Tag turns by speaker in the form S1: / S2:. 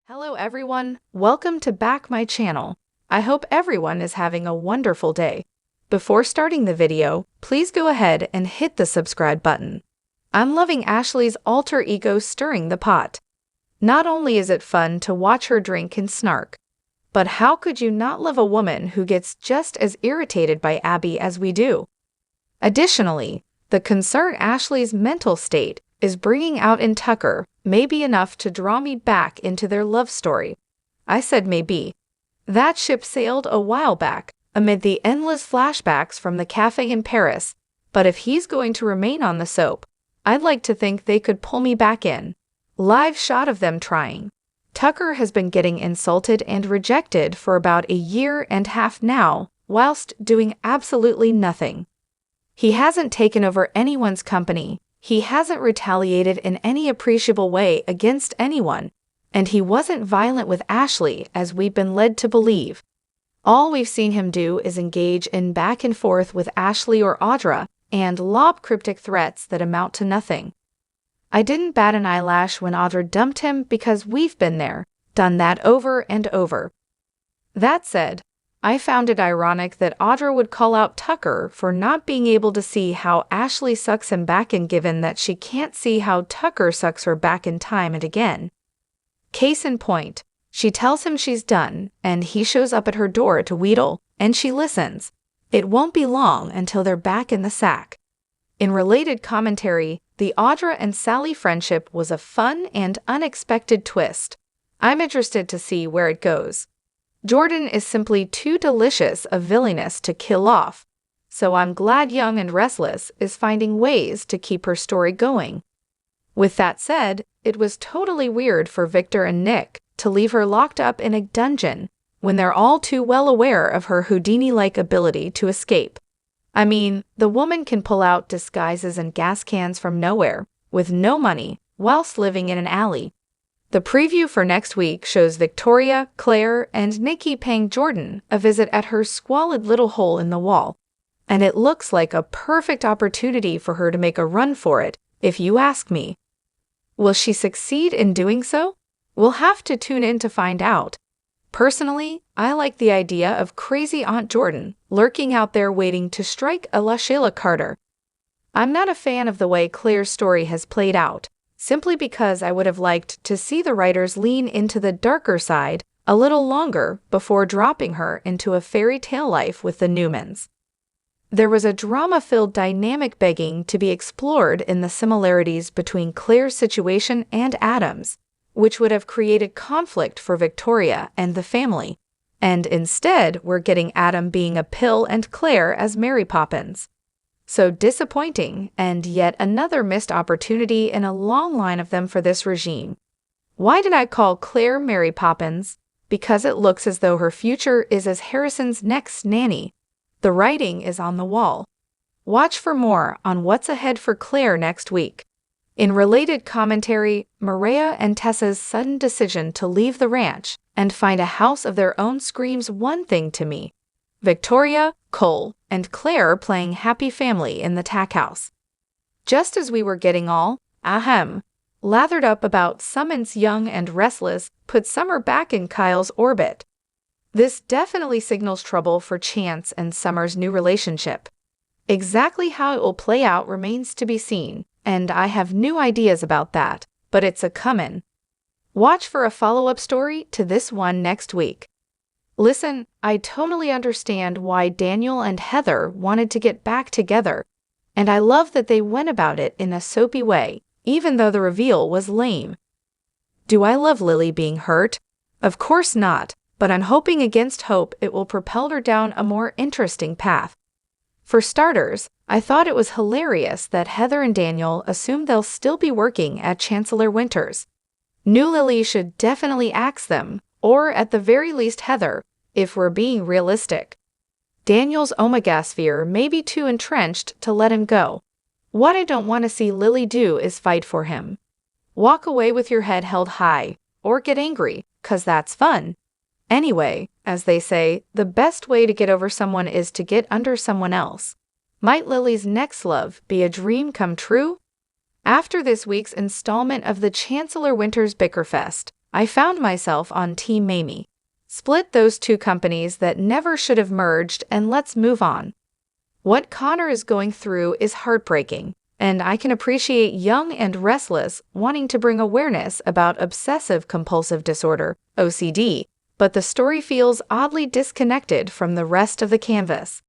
S1: Hello everyone, welcome to back my channel. I hope everyone is having a wonderful day. Before starting the video, please go ahead and hit the subscribe button. I'm loving Ashley's alter ego stirring the pot. Not only is it fun to watch her drink and snark, but how could you not love a woman who gets just as irritated by Abby as we do? Additionally, the concern Ashley's mental state is bringing out in Tucker may be enough to draw me back into their love story. I said maybe. That ship sailed a while back, amid the endless flashbacks from the cafe in Paris, but if he's going to remain on the soap, I'd like to think they could pull me back in. Live shot of them trying. Tucker has been getting insulted and rejected for about a year and a half now, whilst doing absolutely nothing. He hasn't taken over anyone's company. He hasn't retaliated in any appreciable way against anyone, and he wasn't violent with Ashley as we've been led to believe. All we've seen him do is engage in back and forth with Ashley or Audra and lob cryptic threats that amount to nothing. I didn't bat an eyelash when Audra dumped him because we've been there, done that over and over. That said, I found it ironic that Audra would call out Tucker for not being able to see how Ashley sucks him back in, given that she can't see how Tucker sucks her back in time and again. Case in point, she tells him she's done, and he shows up at her door to wheedle, and she listens. It won't be long until they're back in the sack. In related commentary, the Audra and Sally friendship was a fun and unexpected twist. I'm interested to see where it goes. Jordan is simply too delicious a villainess to kill off, so I'm glad Young and Restless is finding ways to keep her story going. With that said, it was totally weird for Victor and Nick to leave her locked up in a dungeon when they're all too well aware of her Houdini-like ability to escape. I mean, the woman can pull out disguises and gas cans from nowhere, with no money, whilst living in an alley. The preview for next week shows Victoria, Claire, and Nikki paying Jordan a visit at her squalid little hole in the wall, and it looks like a perfect opportunity for her to make a run for it, if you ask me. Will she succeed in doing so? We'll have to tune in to find out. Personally, I like the idea of crazy Aunt Jordan lurking out there waiting to strike a La Sheila Carter. I'm not a fan of the way Claire's story has played out, simply because I would have liked to see the writers lean into the darker side a little longer before dropping her into a fairy tale life with the Newmans. There was a drama-filled dynamic begging to be explored in the similarities between Claire's situation and Adam's, which would have created conflict for Victoria and the family, and instead we're getting Adam being a pill and Claire as Mary Poppins. So disappointing, and yet another missed opportunity in a long line of them for this regime. Why did I call Claire Mary Poppins? Because it looks as though her future is as Harrison's next nanny. The writing is on the wall. Watch for more on what's ahead for Claire next week. In related commentary, Maria and Tessa's sudden decision to leave the ranch and find a house of their own screams one thing to me. Victoria, Cole, and Claire playing happy family in the tack house. Just as we were getting all, lathered up about Summon's Young and Restless put Summer back in Kyle's orbit. This definitely signals trouble for Chance and Summer's new relationship. Exactly how it will play out remains to be seen, and I have new ideas about that, but it's a comin'. Watch for a follow-up story to this one next week. Listen, I totally understand why Daniel and Heather wanted to get back together, and I love that they went about it in a soapy way, even though the reveal was lame. Do I love Lily being hurt? Of course not, but I'm hoping against hope it will propel her down a more interesting path. For starters, I thought it was hilarious that Heather and Daniel assume they'll still be working at Chancellor Winters. New Lily should definitely axe them, or at the very least Heather, if we're being realistic. Daniel's Omegasphere may be too entrenched to let him go. What I don't want to see Lily do is fight for him. Walk away with your head held high, or get angry, 'cause that's fun. Anyway, as they say, the best way to get over someone is to get under someone else. Might Lily's next love be a dream come true? After this week's installment of the Chancellor Winters Bickerfest, I found myself on Team Mamie. Split those two companies that never should have merged and let's move on. What Connor is going through is heartbreaking, and I can appreciate Young and Restless wanting to bring awareness about obsessive-compulsive disorder, OCD, but the story feels oddly disconnected from the rest of the canvas.